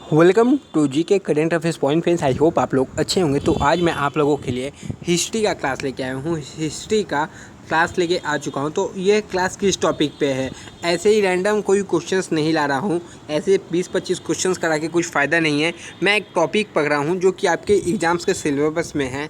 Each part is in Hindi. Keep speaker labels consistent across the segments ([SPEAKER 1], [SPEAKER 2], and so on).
[SPEAKER 1] वेलकम टू जी के current affairs point friends. I hope आप लोग अच्छे होंगे। तो आज मैं आप लोगों के लिए हिस्ट्री का क्लास लेके आया हूँ। हिस्ट्री का क्लास लेके आ चुका हूँ। तो ये क्लास किस टॉपिक पे है, ऐसे ही रैंडम कोई क्वेश्चंस नहीं ला रहा हूँ। ऐसे 20-25 क्वेश्चंस करा के कुछ फ़ायदा नहीं है। मैं एक टॉपिक पकड़ा हूँ जो कि आपके एग्ज़ाम्स के सिलेबस में है।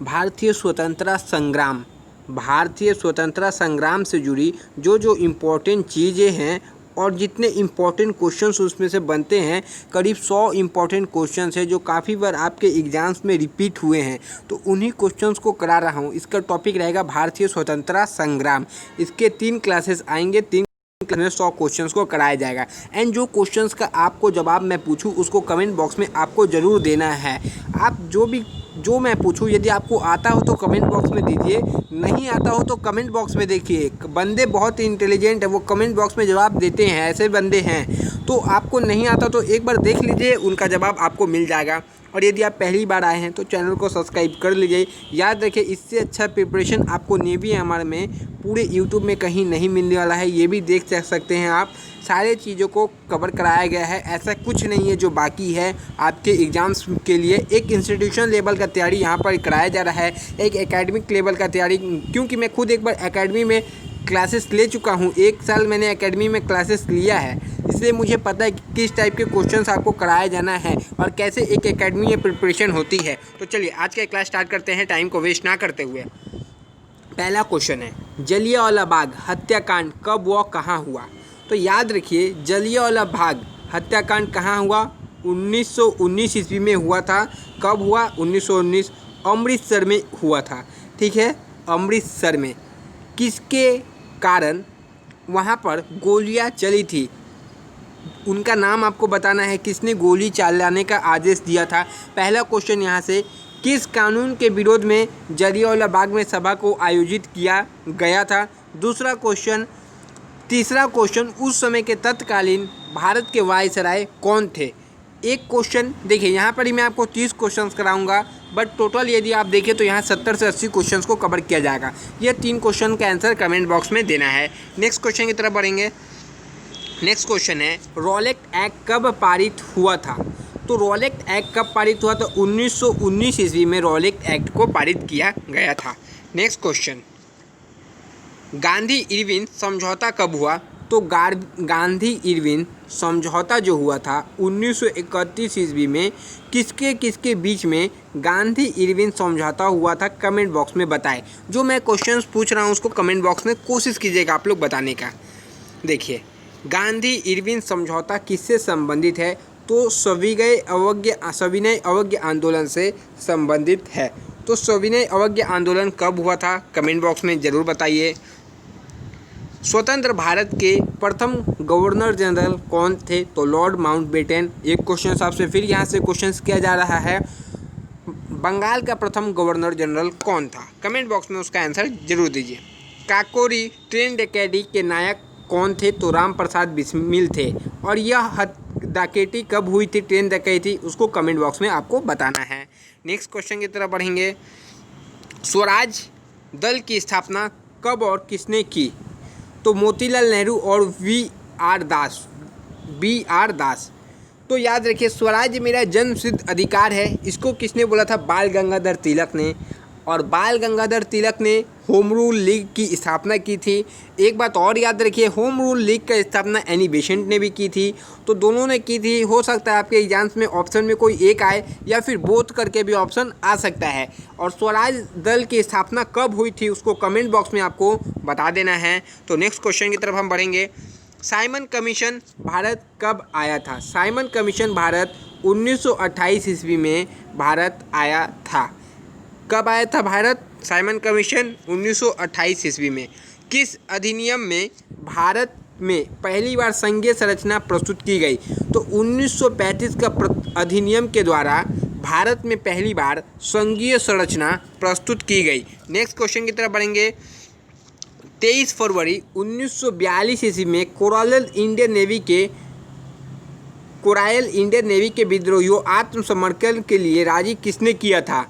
[SPEAKER 1] भारतीय स्वतंत्रता संग्राम। भारतीय स्वतंत्रता संग्राम से जुड़ी जो इम्पोर्टेंट चीज़ें हैं और जितने इम्पॉर्टेंट क्वेश्चंस उसमें से बनते हैं, करीब 100 इम्पॉर्टेंट क्वेश्चंस हैं जो काफ़ी बार आपके एग्ज़ाम्स में रिपीट हुए हैं। तो उन्हीं क्वेश्चंस को करा रहा हूँ। इसका टॉपिक रहेगा भारतीय स्वतंत्रता संग्राम। इसके 3 क्लासेस आएंगे, 3 क्लास में 100 क्वेश्चंस को कराया जाएगा। एंड जो क्वेश्चंस का आपको जवाब मैं पूछूँ उसको कमेंट बॉक्स में आपको ज़रूर देना है। आप जो मैं पूछूं यदि आपको आता हो तो कमेंट बॉक्स में दीजिए, नहीं आता हो तो कमेंट बॉक्स में देखिए। बंदे बहुत ही इंटेलिजेंट है, वो कमेंट बॉक्स में जवाब देते हैं, ऐसे बंदे हैं। तो आपको नहीं आता तो एक बार देख लीजिए, उनका जवाब आपको मिल जाएगा। और यदि आप पहली बार आए हैं तो चैनल को सब्सक्राइब कर लीजिए। याद रखिए, इससे अच्छा प्रिपरेशन आपको नेवी एमआर में पूरे यूट्यूब में कहीं नहीं मिलने वाला है। ये भी देख सकते हैं आप, सारे चीज़ों को कवर कराया गया है। ऐसा कुछ नहीं है जो बाकी है आपके एग्ज़ाम्स के लिए। एक इंस्टीट्यूशन लेवल का तैयारी यहाँ पर कराया जा रहा है, एक एकेडमिक लेवल का तैयारी। क्योंकि मैं खुद एक बार एकेडमी में क्लासेस ले चुका हूँ, 1 साल मैंने एकेडमी में क्लासेस लिया है, इसलिए मुझे पता है कि किस टाइप के क्वेश्चंस आपको कराया जाना है और कैसे एक एकेडमी में प्रिपरेशन होती है। तो चलिए आज का क्लास स्टार्ट करते हैं, टाइम को वेस्ट ना करते हुए। पहला क्वेश्चन है, जलियांवाला बाग हत्याकांड कब व कहाँ हुआ? तो याद रखिए, जलियांवाला बाग हत्याकांड कहाँ हुआ? 1919 ईस्वी में हुआ था। कब हुआ? 1919। अमृतसर में हुआ था। ठीक है, अमृतसर में। किसके कारण वहाँ पर गोलियाँ चली थी? उनका नाम आपको बताना है, किसने गोली चलाने का आदेश दिया था। पहला क्वेश्चन यहाँ से, किस कानून के विरोध में जलियांवाला बाग में सभा को आयोजित किया गया था? दूसरा क्वेश्चन। तीसरा क्वेश्चन, उस समय के तत्कालीन भारत के वायसराय कौन थे? एक क्वेश्चन देखिए, यहाँ पर ही मैं आपको 30 क्वेश्चंस कराऊंगा, बट टोटल यदि आप देखें तो यहाँ 70 से 80 क्वेश्चंस को कवर किया जाएगा। ये 3 क्वेश्चन का आंसर कमेंट बॉक्स में देना है। नेक्स्ट क्वेश्चन की तरफ बढ़ेंगे। नेक्स्ट क्वेश्चन है, रॉलेट एक्ट कब पारित हुआ था? तो रॉलेट एक्ट कब पारित हुआ? तो 1919 ईस्वी में रॉलेट एक्ट को पारित किया गया था। नेक्स्ट क्वेश्चन, गांधी इरविन समझौता कब हुआ? तो गांधी इरविन समझौता जो हुआ था 1931 ईस्वी में, किसके किसके बीच में गांधी इरविन समझौता हुआ था? कमेंट बॉक्स में बताएं। जो मैं क्वेश्चंस पूछ रहा हूँ उसको कमेंट बॉक्स में कोशिश कीजिएगा आप लोग बताने का। देखिए, गांधी इरविन समझौता किससे संबंधित है? तो सविनय अवज्ञा आंदोलन से संबंधित है। तो सविनय अवज्ञा आंदोलन कब हुआ था? कमेंट बॉक्स में ज़रूर बताइए। स्वतंत्र भारत के प्रथम गवर्नर जनरल कौन थे? तो लॉर्ड माउंटबेटन। एक क्वेश्चन आपसे फिर यहाँ से क्वेश्चन किया जा रहा है, बंगाल का प्रथम गवर्नर जनरल कौन था? कमेंट बॉक्स में उसका आंसर जरूर दीजिए। काकोरी ट्रेन डकैती के नायक कौन थे? तो राम प्रसाद बिस्मिल थे। और यह डकैती कब हुई थी, ट्रेन डकैती, उसको कमेंट बॉक्स में आपको बताना है। नेक्स्ट क्वेश्चन की तरफ बढ़ेंगे। स्वराज दल की स्थापना कब और किसने की? तो मोतीलाल नेहरू और बी आर दास। तो याद रखिए, स्वराज मेरा जन्मसिद्ध अधिकार है, इसको किसने बोला था? बाल गंगाधर तिलक ने। और बाल गंगाधर तिलक ने होम रूल लीग की स्थापना की थी। एक बात और याद रखिए, होम रूल लीग का स्थापना एनी बेसेंट ने भी की थी। तो दोनों ने की थी। हो सकता है आपके एग्जाम्स में ऑप्शन में कोई एक आए या फिर बोथ करके भी ऑप्शन आ सकता है। और स्वराज दल की स्थापना कब हुई थी उसको कमेंट बॉक्स में आपको बता देना है। तो नेक्स्ट क्वेश्चन की तरफ हम बढ़ेंगे। साइमन कमीशन भारत कब आया था? साइमन कमीशन भारत 1928 ईस्वी में भारत आया था। कब आया था भारत साइमन कमीशन? 1928 ईस्वी में। किस अधिनियम में भारत में पहली बार संघीय संरचना प्रस्तुत की गई? तो 1935 का अधिनियम के द्वारा भारत में पहली बार संघीय संरचना प्रस्तुत की गई। नेक्स्ट क्वेश्चन की तरफ बढ़ेंगे। 23 फरवरी 1942 ईस्वी में कोरायल इंडियन नेवी के विद्रोहियों आत्मसमर्पण के लिए राजी किसने किया था?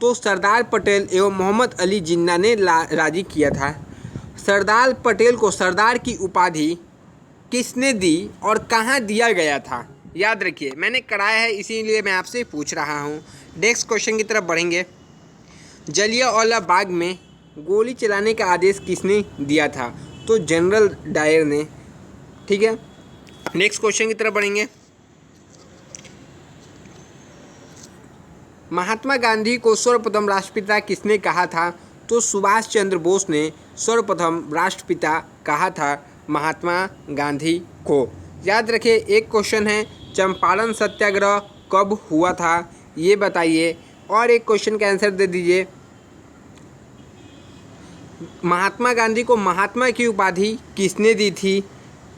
[SPEAKER 1] तो सरदार पटेल एवं मोहम्मद अली जिन्ना ने राजी किया था। सरदार पटेल को सरदार की उपाधि किसने दी और कहाँ दिया गया था? याद रखिए, मैंने कराया है इसीलिए मैं आपसे पूछ रहा हूँ। नेक्स्ट क्वेश्चन की तरफ बढ़ेंगे। जलियांवाला बाग में गोली चलाने का आदेश किसने दिया था? तो जनरल डायर ने। ठीक है, नेक्स्ट क्वेश्चन की तरफ बढ़ेंगे। महात्मा गांधी को सर्वप्रथम राष्ट्रपिता किसने कहा था? तो सुभाष चंद्र बोस ने सर्वप्रथम राष्ट्रपिता कहा था महात्मा गांधी को। याद रखिए, एक क्वेश्चन है, चंपारण सत्याग्रह कब हुआ था, ये बताइए। और एक क्वेश्चन का आंसर दे दीजिए, महात्मा गांधी को महात्मा की उपाधि किसने दी थी?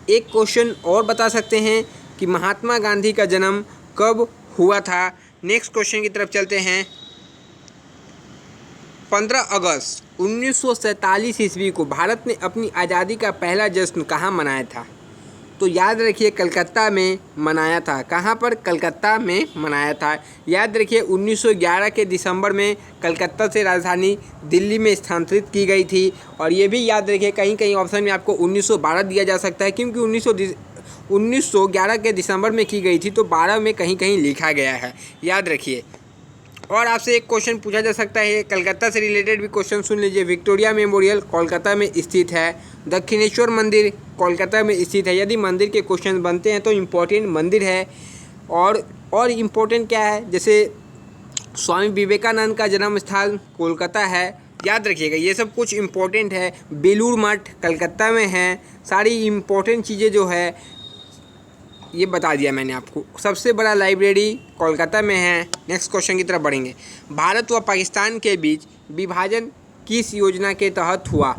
[SPEAKER 1] एक क्वेश्चन और बता सकते हैं कि महात्मा गांधी का जन्म कब हुआ था। नेक्स्ट क्वेश्चन की तरफ चलते हैं। 15 अगस्त 1947 ईस्वी को भारत ने अपनी आज़ादी का पहला जश्न कहाँ मनाया था? तो याद रखिए, कलकत्ता में मनाया था। कहाँ पर? कलकत्ता में मनाया था। याद रखिए, 1911 के दिसंबर में कलकत्ता से राजधानी दिल्ली में स्थानांतरित की गई थी। और ये भी याद रखिए, कहीं कहीं ऑप्शन में आपको 1912 दिया जा सकता है, क्योंकि 1911 के दिसंबर में की गई थी, तो 12 में कहीं कहीं लिखा गया है। याद रखिए। और आपसे एक क्वेश्चन पूछा जा सकता है, कलकत्ता से रिलेटेड भी क्वेश्चन सुन लीजिए। विक्टोरिया मेमोरियल कोलकाता में स्थित है। दक्षिणेश्वर मंदिर कोलकाता में स्थित है। यदि मंदिर के क्वेश्चन बनते हैं तो इम्पोर्टेंट मंदिर है। और इम्पोर्टेंट क्या है, जैसे स्वामी विवेकानंद का जन्म स्थान कोलकाता है। याद रखिएगा, ये सब कुछ इम्पोर्टेंट है। बेलूर मठ कलकत्ता में है। सारी इम्पोर्टेंट चीज़ें जो है ये बता दिया मैंने आपको। सबसे बड़ा लाइब्रेरी कोलकाता में है। नेक्स्ट क्वेश्चन की तरफ बढ़ेंगे। भारत व पाकिस्तान के बीच विभाजन किस योजना के तहत हुआ?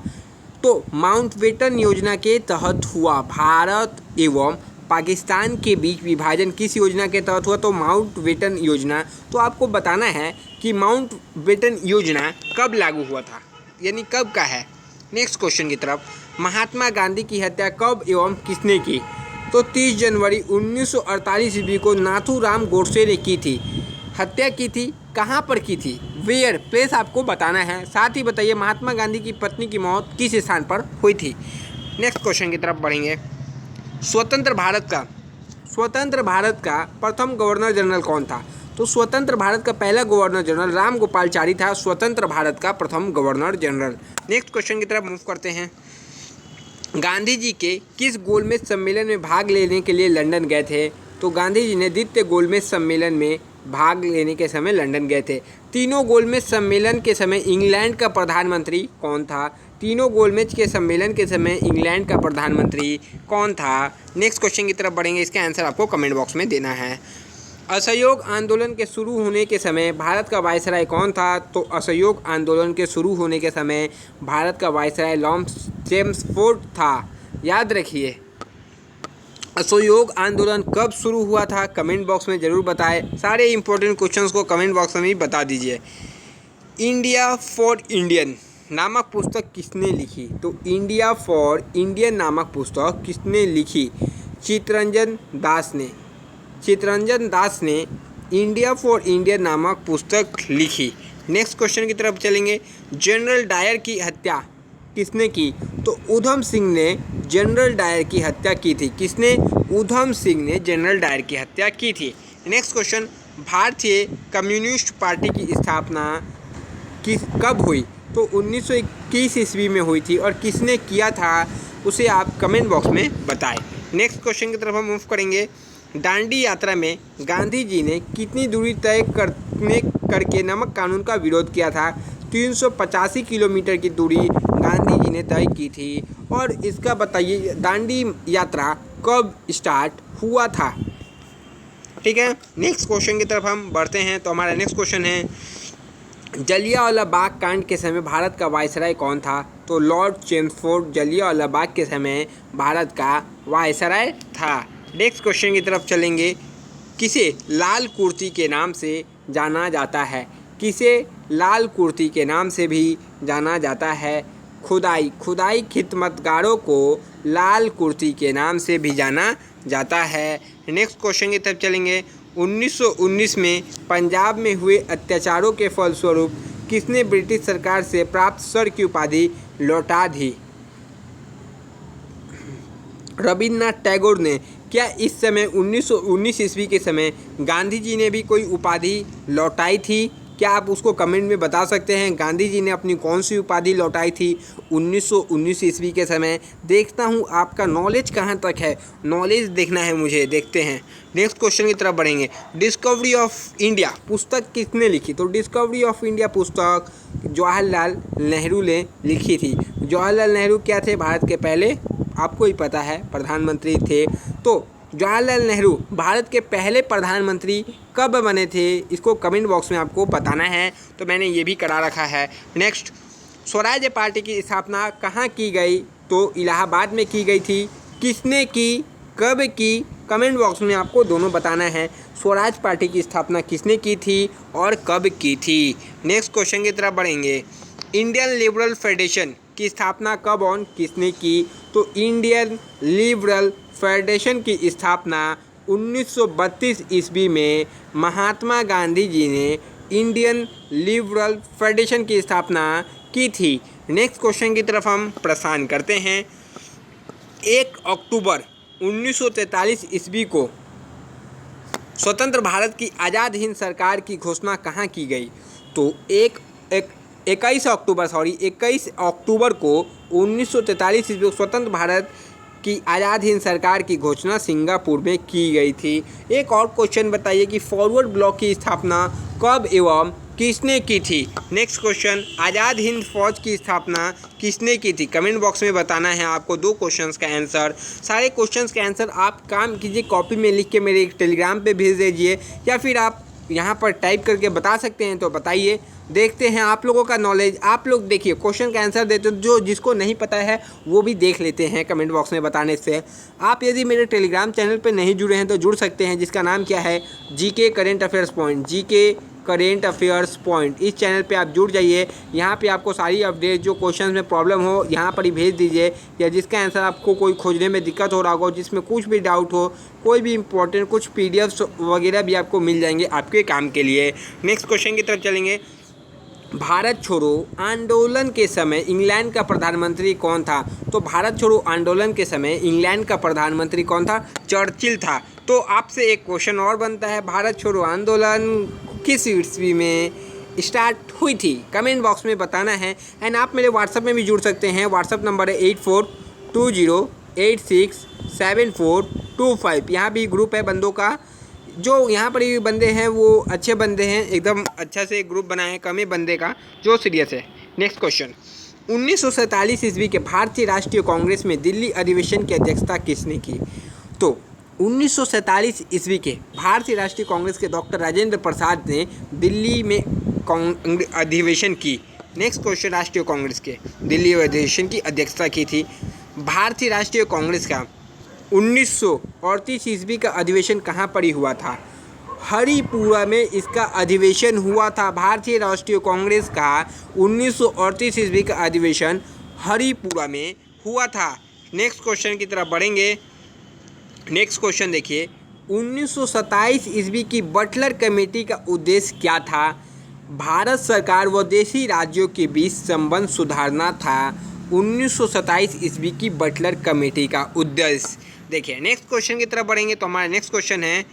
[SPEAKER 1] तो माउंटबेटन योजना के तहत हुआ। भारत एवं पाकिस्तान के बीच विभाजन किस योजना के तहत हुआ? तो माउंटबेटन योजना। तो आपको बताना है कि माउंटबेटन योजना कब लागू हुआ था, यानी कब का है। नेक्स्ट क्वेश्चन की तरफ। महात्मा गांधी की हत्या कब एवं किसने की? तो 30 जनवरी 1948 ईस्वी को नाथूराम गोडसे ने की थी। हत्या की थी, कहाँ पर की थी? वेयर, प्लेस आपको बताना है। साथ ही बताइए महात्मा गांधी की पत्नी की मौत किस स्थान पर हुई थी। नेक्स्ट क्वेश्चन की तरफ बढ़ेंगे। स्वतंत्र भारत का प्रथम गवर्नर जनरल कौन था? तो स्वतंत्र भारत का पहला गवर्नर जनरल रामगोपालचारी था, स्वतंत्र भारत का प्रथम गवर्नर जनरल। नेक्स्ट क्वेश्चन की तरफ मूव करते हैं। गांधी जी के किस गोलमेज सम्मेलन में भाग लेने के लिए लंदन गए थे? तो गांधी जी ने द्वितीय गोलमेज सम्मेलन में भाग लेने के समय लंदन गए थे। तीनों गोलमेज सम्मेलन के समय इंग्लैंड का प्रधानमंत्री कौन था? तीनों गोलमेज के सम्मेलन के समय इंग्लैंड का प्रधानमंत्री कौन था? नेक्स्ट क्वेश्चन की तरफ बढ़ेंगे। इसका आंसर आपको कमेंट बॉक्स में देना है। असहयोग आंदोलन के शुरू होने के समय भारत का वायसराय कौन था? तो असहयोग आंदोलन के शुरू होने के समय भारत का वायसराय लॉर्ड चेम्सफोर्ड था। याद रखिए, असहयोग आंदोलन कब शुरू हुआ था? कमेंट बॉक्स में ज़रूर बताएं। सारे इंपॉर्टेंट क्वेश्चंस को कमेंट बॉक्स में भी बता दीजिए। इंडिया फॉर इंडियन नामक पुस्तक किसने लिखी? तो इंडिया फॉर इंडियन नामक पुस्तक किसने लिखी? चित्तरंजन दास ने इंडिया फॉर इंडियन नामक पुस्तक लिखी। नेक्स्ट क्वेश्चन की तरफ चलेंगे। जनरल डायर की हत्या किसने की? तो उधम सिंह ने जनरल डायर की हत्या की थी। किसने? उधम सिंह ने जनरल डायर की हत्या की थी। Next question. भारतीय कम्युनिस्ट पार्टी की स्थापना कब हुई? तो 1921 ईस्वी में हुई थी। और किसने किया था उसे आप कमेंट बॉक्स में बताएं। नेक्स्ट क्वेश्चन की तरफ हम मूव करेंगे। दांडी यात्रा में गांधी जी ने कितनी दूरी तय करके नमक कानून का विरोध किया था? 385 किलोमीटर की दूरी गांधी जी ने तय की थी। और इसका बताइए दांडी यात्रा कब स्टार्ट हुआ था। ठीक है, नेक्स्ट क्वेश्चन की तरफ हम बढ़ते हैं। तो हमारा नेक्स्ट क्वेश्चन है, जलियांवाला बाग कांड के समय भारत का वायसराय कौन था? तो लॉर्ड चेम्सफोर्ड जलियांवाला बाग के समय भारत का वायसराय था। नेक्स्ट क्वेश्चन की तरफ चलेंगे। किसे लाल कुर्ती के नाम से जाना जाता है? किसे लाल कुर्ती के नाम से भी जाना जाता है? खुदाई खिदमतगारों को लाल कुर्ती के नाम से भी जाना जाता है। नेक्स्ट क्वेश्चन की तरफ चलेंगे। 1919 में पंजाब में हुए अत्याचारों के फलस्वरूप किसने ब्रिटिश सरकार से प्राप्त सर की उपाधि लौटा दी? रविन्द्रनाथ टैगोर ने। क्या इस समय 1919 ईस्वी के समय गांधी जी ने भी कोई उपाधि लौटाई थी? क्या आप उसको कमेंट में बता सकते हैं? गांधी जी ने अपनी कौन सी उपाधि लौटाई थी 1919 ईस्वी के समय? देखता हूँ आपका नॉलेज कहाँ तक है, नॉलेज देखना है मुझे। देखते हैं नेक्स्ट क्वेश्चन की तरफ बढ़ेंगे। डिस्कवरी ऑफ इंडिया पुस्तक किसने लिखी? तो डिस्कवरी ऑफ इंडिया पुस्तक जवाहरलाल नेहरू ने लिखी थी। जवाहरलाल नेहरू क्या थे? भारत के पहले, आपको ही पता है, प्रधानमंत्री थे। तो जवाहरलाल नेहरू भारत के पहले प्रधानमंत्री कब बने थे? इसको कमेंट बॉक्स में आपको बताना है, तो मैंने ये भी करा रखा है। नेक्स्ट, स्वराज पार्टी की स्थापना कहाँ की गई? तो इलाहाबाद में की गई थी। किसने की, कब की? कमेंट बॉक्स में आपको दोनों बताना है। स्वराज पार्टी की स्थापना किसने की थी और कब की थी? नेक्स्ट क्वेश्चन की तरफ बढ़ेंगे। इंडियन लिबरल फेडरेशन की स्थापना कब और किसने की? तो इंडियन लिबरल फेडरेशन की स्थापना 1932 ईस्वी में महात्मा गांधी जी ने इंडियन लिबरल फेडरेशन की स्थापना की थी। नेक्स्ट क्वेश्चन की तरफ हम प्रस्थान करते हैं। 1 अक्टूबर 1943 ईस्वी को स्वतंत्र भारत की आज़ाद हिंद सरकार की घोषणा कहाँ की गई? तो 21 अक्टूबर को 1943 ईस्वी को स्वतंत्र भारत की आज़ाद हिंद सरकार की घोषणा सिंगापुर में की गई थी। एक और क्वेश्चन बताइए कि फॉरवर्ड ब्लॉक की स्थापना कब एवं किसने की थी? नेक्स्ट क्वेश्चन, आज़ाद हिंद फौज की स्थापना किसने की थी? कमेंट बॉक्स में बताना है आपको 2 क्वेश्चंस का आंसर। सारे क्वेश्चंस का आंसर आप काम कीजिए, कॉपी में लिख के मेरे टेलीग्राम पे भेज दीजिए, या फिर आप यहाँ पर टाइप करके बता सकते हैं तो बताइए। देखते हैं आप लोगों का नॉलेज। आप लोग देखिए क्वेश्चन का आंसर देते, जो जिसको नहीं पता है वो भी देख लेते हैं कमेंट बॉक्स में बताने से। आप यदि मेरे टेलीग्राम चैनल पर नहीं जुड़े हैं तो जुड़ सकते हैं, जिसका नाम क्या है, GK current affairs point. GK current affairs point, इस चैनल पे आप जुड़ जाइए। यहाँ पे आपको सारी अपडेट, जो क्वेश्चन में प्रॉब्लम हो यहाँ पर ही भेज दीजिए, या जिसका आंसर आपको कोई खोजने में दिक्कत हो रहा हो, जिसमें कुछ भी डाउट हो, कोई भी इंपॉर्टेंट कुछ पीडीएफ्स वगैरह भी आपको मिल जाएंगे आपके काम के लिए। नेक्स्ट क्वेश्चन की तरफ चलेंगे। भारत छोड़ो आंदोलन के समय इंग्लैंड का प्रधानमंत्री कौन था? तो भारत छोड़ो आंदोलन के समय इंग्लैंड का प्रधानमंत्री कौन था? चर्चिल था। तो आपसे एक क्वेश्चन और बनता है, भारत छोड़ो आंदोलन किस ईस्वी में स्टार्ट हुई थी? कमेंट बॉक्स में बताना है। एंड आप मेरे व्हाट्सएप में भी जुड़ सकते हैं। व्हाट्सएप नंबर है 8420867425। यहाँ भी ग्रुप है बंदों का, जो यहाँ पर भी बंदे हैं वो अच्छे बंदे हैं, एकदम अच्छा से ग्रुप बनाए हैं, कम ही बंदे का जो सीरियस है। नेक्स्ट क्वेश्चन, 1947 ईस्वी के भारतीय राष्ट्रीय कांग्रेस में दिल्ली अधिवेशन की अध्यक्षता किसने की? तो 1947 ईस्वी के भारतीय राष्ट्रीय कांग्रेस के डॉक्टर राजेंद्र प्रसाद ने दिल्ली में अधिवेशन की। नेक्स्ट क्वेश्चन, राष्ट्रीय कांग्रेस के दिल्ली अधिवेशन की अध्यक्षता की थी। भारतीय राष्ट्रीय कांग्रेस का 1938 ईस्वी का अधिवेशन कहाँ पर ही हुआ था? हरिपुरा में इसका अधिवेशन हुआ था। भारतीय राष्ट्रीय कांग्रेस का 1938 ईस्वी का अधिवेशन हरिपुरा में हुआ था। नेक्स्ट क्वेश्चन की तरफ बढ़ेंगे। नेक्स्ट क्वेश्चन देखिए, 1927 ईस्वी की बटलर कमेटी का उद्देश्य क्या था? भारत सरकार व देशी राज्यों के बीच संबंध सुधारना था 1927 ईस्वी की बटलर कमेटी का उद्देश्य। देखिए नेक्स्ट क्वेश्चन की तरफ बढ़ेंगे। तो हमारा नेक्स्ट क्वेश्चन है,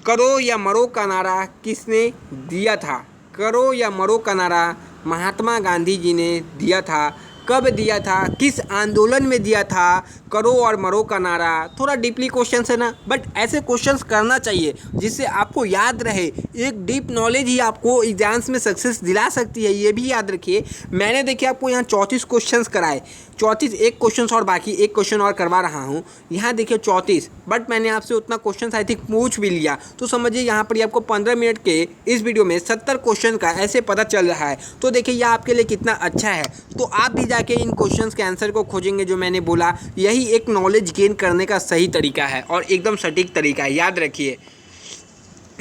[SPEAKER 1] करो या मरो का नारा किसने दिया था? करो या मरो का नारा महात्मा गांधी जी ने दिया था। कब दिया था? किस आंदोलन में दिया था? करो और मरो का नारा थोड़ा डीपली क्वेश्चन है ना, बट ऐसे क्वेश्चंस करना चाहिए जिससे आपको याद रहे। एक डीप नॉलेज ही आपको एग्जाम्स में सक्सेस दिला सकती है, ये भी याद रखिए। मैंने देखिए आपको यहाँ 34 क्वेश्चंस कराए, 34, एक क्वेश्चन और बाकी, एक क्वेश्चन और करवा रहा हूँ। यहाँ देखिए 34, बट मैंने आपसे उतना क्वेश्चन आई थिंक पूछ भी लिया, तो समझिए यहाँ पर आपको 15 मिनट के इस वीडियो में 70 क्वेश्चन का ऐसे पता चल रहा है। तो देखिए यह आपके लिए कितना अच्छा है। तो आप भी जाके इन क्वेश्चंस के आंसर को खोजेंगे जो मैंने बोला। यही एक नॉलेज गेन करने का सही तरीका है और एकदम सटीक तरीका है, याद रखिए।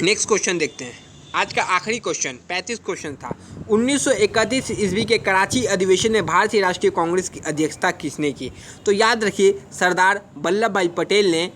[SPEAKER 1] नेक्स्ट क्वेश्चन देखते हैं। आज का आखिरी क्वेश्चन 35 क्वेश्चन था। 1931 ईस्वी के कराची अधिवेशन में भारतीय राष्ट्रीय कांग्रेस की अध्यक्षता किसने की? तो याद रखिए सरदार वल्लभ भाई पटेल ने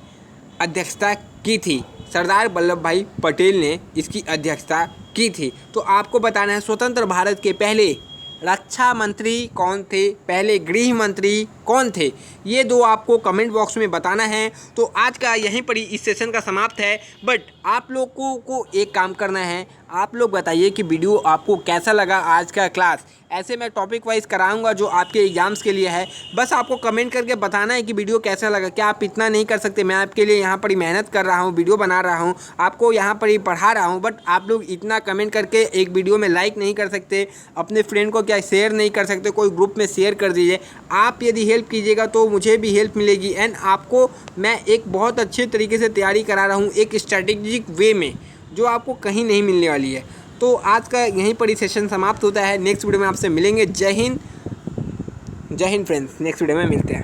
[SPEAKER 1] अध्यक्षता की थी। सरदार वल्लभ भाई पटेल ने इसकी अध्यक्षता की थी। तो आपको बताना है स्वतंत्र भारत के पहले रक्षा मंत्री कौन थे, पहले गृह मंत्री कौन थे, ये दो आपको कमेंट बॉक्स में बताना है। तो आज का यहीं पर ही इस सेशन का समाप्त है। बट आप लोगों को एक काम करना है, आप लोग बताइए कि वीडियो आपको कैसा लगा आज का क्लास। ऐसे मैं टॉपिक वाइज कराऊंगा जो आपके एग्जाम्स के लिए है। बस आपको कमेंट करके बताना है कि वीडियो कैसा लगा। क्या आप इतना नहीं कर सकते? मैं आपके लिए यहाँ पर ही मेहनत कर रहा हूँ, वीडियो बना रहा हूँ, आपको यहाँ पर ही पढ़ा रहा हूँ, बट आप लोग इतना कमेंट करके एक वीडियो में लाइक नहीं कर सकते, अपने फ्रेंड को क्या शेयर नहीं कर सकते, कोई ग्रुप में शेयर कर दीजिए। आप यदि हेल्प कीजिएगा तो मुझे भी हेल्प मिलेगी एंड आपको मैं एक बहुत अच्छे तरीके से तैयारी करा रहा हूँ, एक स्ट्रैटेजिक वे में, जो आपको कहीं नहीं मिलने वाली है। तो आज का यहीं पर ही सेशन समाप्त होता है। नेक्स्ट वीडियो में आपसे मिलेंगे। जय हिंद फ्रेंड्स, नेक्स्ट वीडियो में मिलते हैं।